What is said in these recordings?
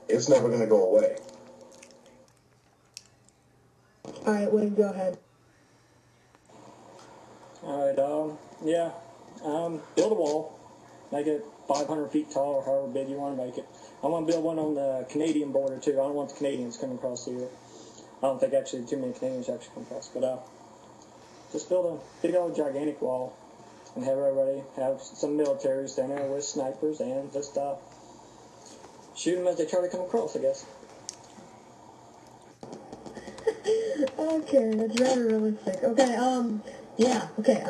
it's never going to go away. All right, Wade, go ahead. All right, yeah, build a wall, make it 500 feet tall or however big you want to make it. I want to build one on the Canadian border too. I don't want the Canadians coming across either. I don't think actually too many Canadians actually come across, but just build a big old gigantic wall and have everybody have some military stand there with snipers and just shoot them as they try to come across, I guess. Okay, that's very realistic. Okay, yeah, okay,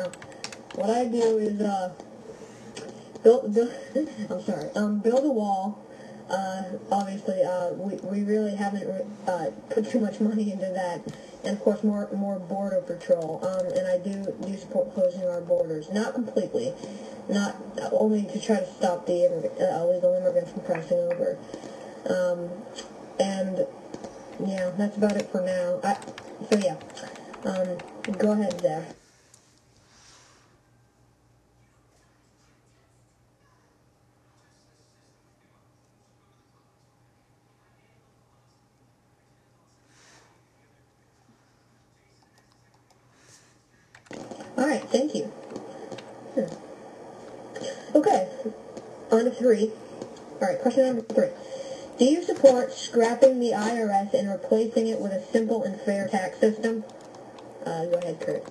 what I do is, build build a wall. Obviously, we really haven't, put too much money into that. And of course, more border patrol. And I do support closing our borders. Not completely. Not only to try to stop the illegal immigrants from crossing over. And, yeah, that's about it for now. So yeah, go ahead, Zach. Alright, thank you. Okay, on to 3. Alright, question number 3. Do you support scrapping the IRS and replacing it with a simple and fair tax system? Go ahead, Kurt.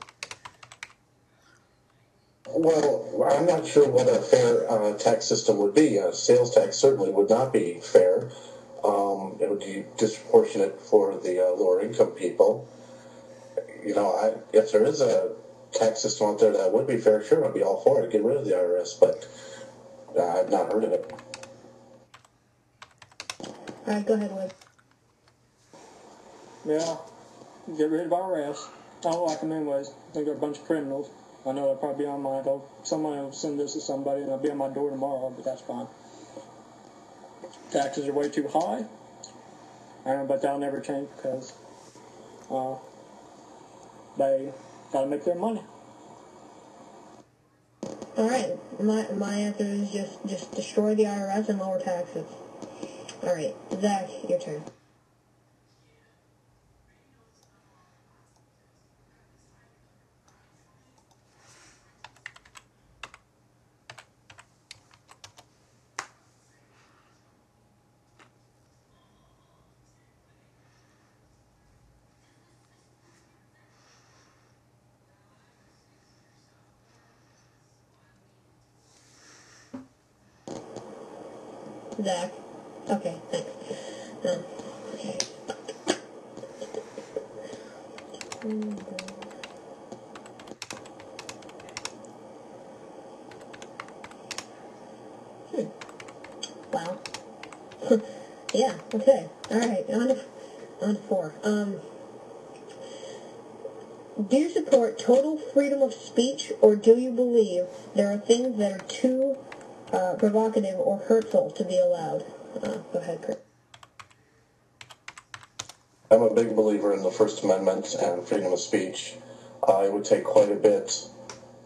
Well, I'm not sure what a fair tax system would be. Sales tax certainly would not be fair. It would be disproportionate for the lower income people. If there is a tax system out there that would be fair, sure, I'd be all for it. Get rid of the IRS, but I've not heard of it. Alright, go ahead, Wade. Yeah, get rid of IRS. I don't like them anyways. I think they're a bunch of criminals. I know they'll probably be on my door. Somebody will send this to somebody and they'll be on my door tomorrow, but that's fine. Taxes are way too high. I don't know, but that'll never change because they gotta make their money. Alright, my answer is just destroy the IRS and lower taxes. Alright, Zach, your turn. Zach. Okay, thanks. Okay. Wow. Yeah, okay. Alright, on to 4. Do you support total freedom of speech, or do you believe there are things that are too provocative or hurtful to be allowed? Go ahead, Kurt. I'm a big believer in the First Amendment and freedom of speech. It would take quite a bit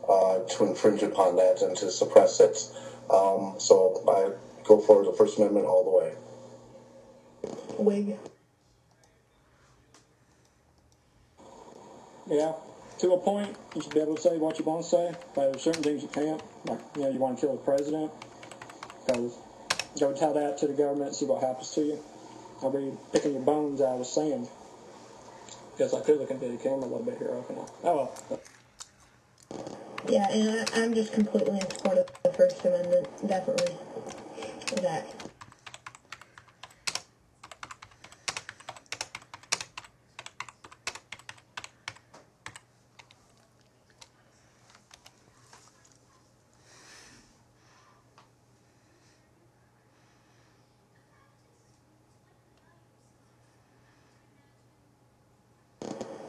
to infringe upon that and to suppress it. So I go for the First Amendment all the way. Wig. Yeah, to a point, you should be able to say what you want to say, but there's certain things you can't. Like, you want to kill the president, because go tell that to the government and see what happens to you. I'll be picking your bones out of the sand. Guess I could look into the camera a little bit here, okay? Oh well. Yeah, and I'm just completely in support of the First Amendment, definitely. Zach.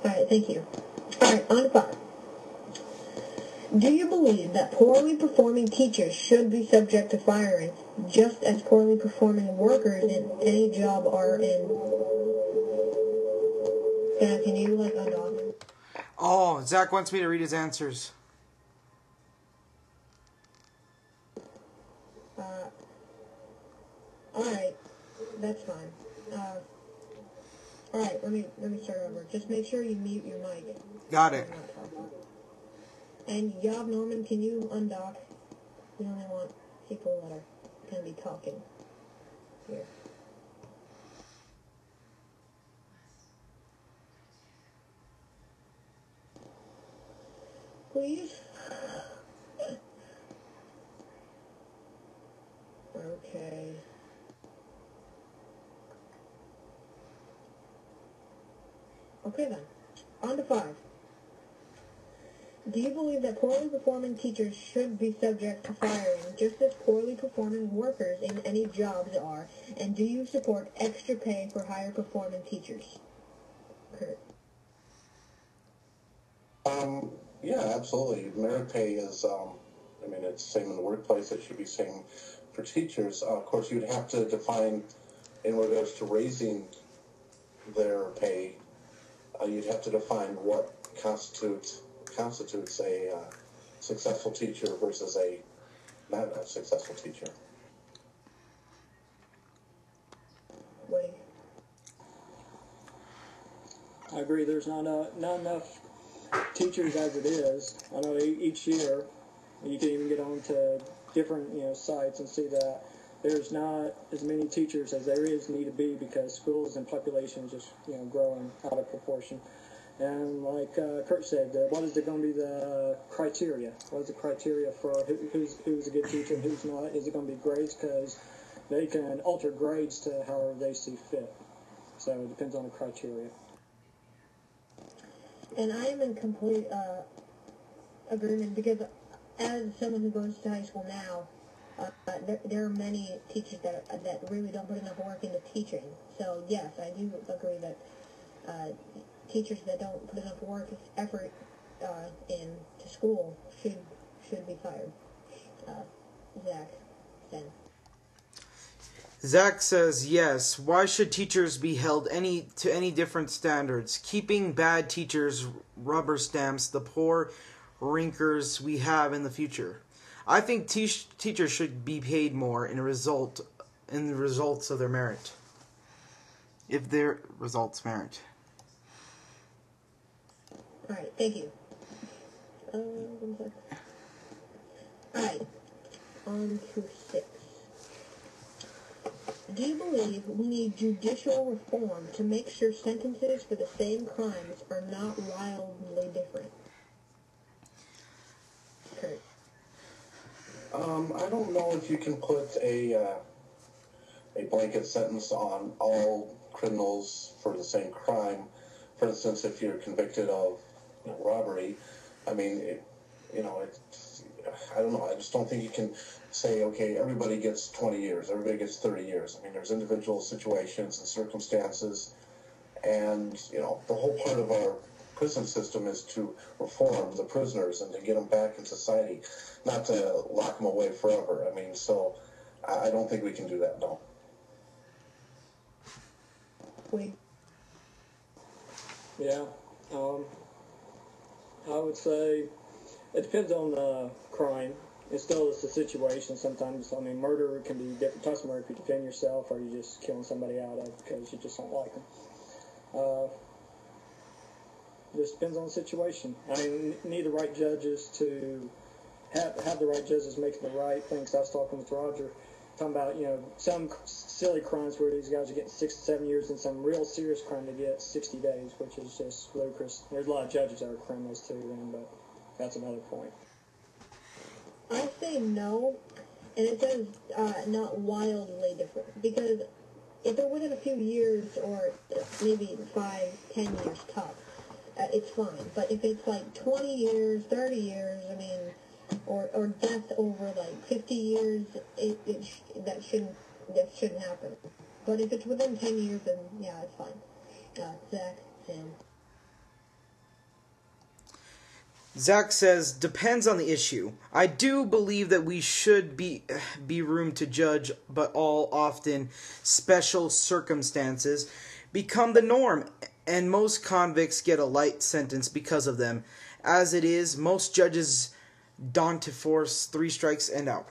Alright, thank you. Alright, on to 5. Do you believe that poorly performing teachers should be subject to firing, just as poorly performing workers in any job are in? Can you, undock? Oh, Zach wants me to read his answers. Alright. that's fine. All right, let me start over. Just make sure you mute your mic. Got it. And Yob Norman, can you undock? We only want people that are going to be talking here. Please? Okay. Okay then. On to 5. Do you believe that poorly performing teachers should be subject to firing just as poorly performing workers in any jobs are? And do you support extra pay for higher performing teachers? Kurt. Yeah, absolutely. Merit pay is, it's the same in the workplace. It should be same for teachers. Of course, you'd have to define, in regards to raising their pay, you'd have to define what constitutes a successful teacher versus a not a successful teacher. Wait. I agree. There's not enough teachers as it is. I know each year you can even get on to different sites and see that there's not as many teachers as there need to be because schools and population is just growing out of proportion. And like Kurt said, what is going to be the criteria? What is the criteria for who's a good teacher and who's not? Is it going to be grades? Because they can alter grades to however they see fit. So it depends on the criteria. And I am in complete agreement because as someone who goes to high school now, there are many teachers that really don't put enough work into teaching. So yes, I do agree that teachers that don't put enough effort into school should be fired. Zach, then. Zach says, yes, why should teachers be held to any different standards? Keeping bad teachers rubber stamps the poor rinkers we have in the future. I think teachers should be paid more in the results of their merit. If their results merit. Alright, thank you. 1 second. Alright, on to 6. Do you believe we need judicial reform to make sure sentences for the same crimes are not wildly different? Kurt. I don't know if you can put a blanket sentence on all criminals for the same crime. For instance, if you're convicted of robbery, I don't know. I just don't think you can say, okay, everybody gets 20 years, everybody gets 30 years. I mean, there's individual situations and circumstances, and, the whole part of our prison system is to reform the prisoners and to get them back in society, not to lock them away forever. So I don't think we can do that, no. Wait. Yeah, I would say it depends on the crime. It still is the situation. Sometimes, murder can be different types of murder. If you defend yourself or you're just killing somebody out of because you just don't like them. Just depends on the situation. Need the right judges to have the right judges making the right things. I was talking with Roger, talking about, some silly crimes where these guys are getting 6 to 7 years and some real serious crime to get 60 days, which is just ludicrous. There's a lot of judges that are criminals too, but that's another point. I say no, and it says not wildly different, because if they're within a few years or maybe 5, 10 years top, it's fine. But if it's like 20 years, 30 years, or death over like 50 years, that shouldn't happen. But if it's within 10 years, then yeah, it's fine. Zach, Sam. Zach says, depends on the issue. I do believe that we should be room to judge, but all often special circumstances become the norm, and most convicts get a light sentence because of them. As it is, most judges don't force 3 strikes and out.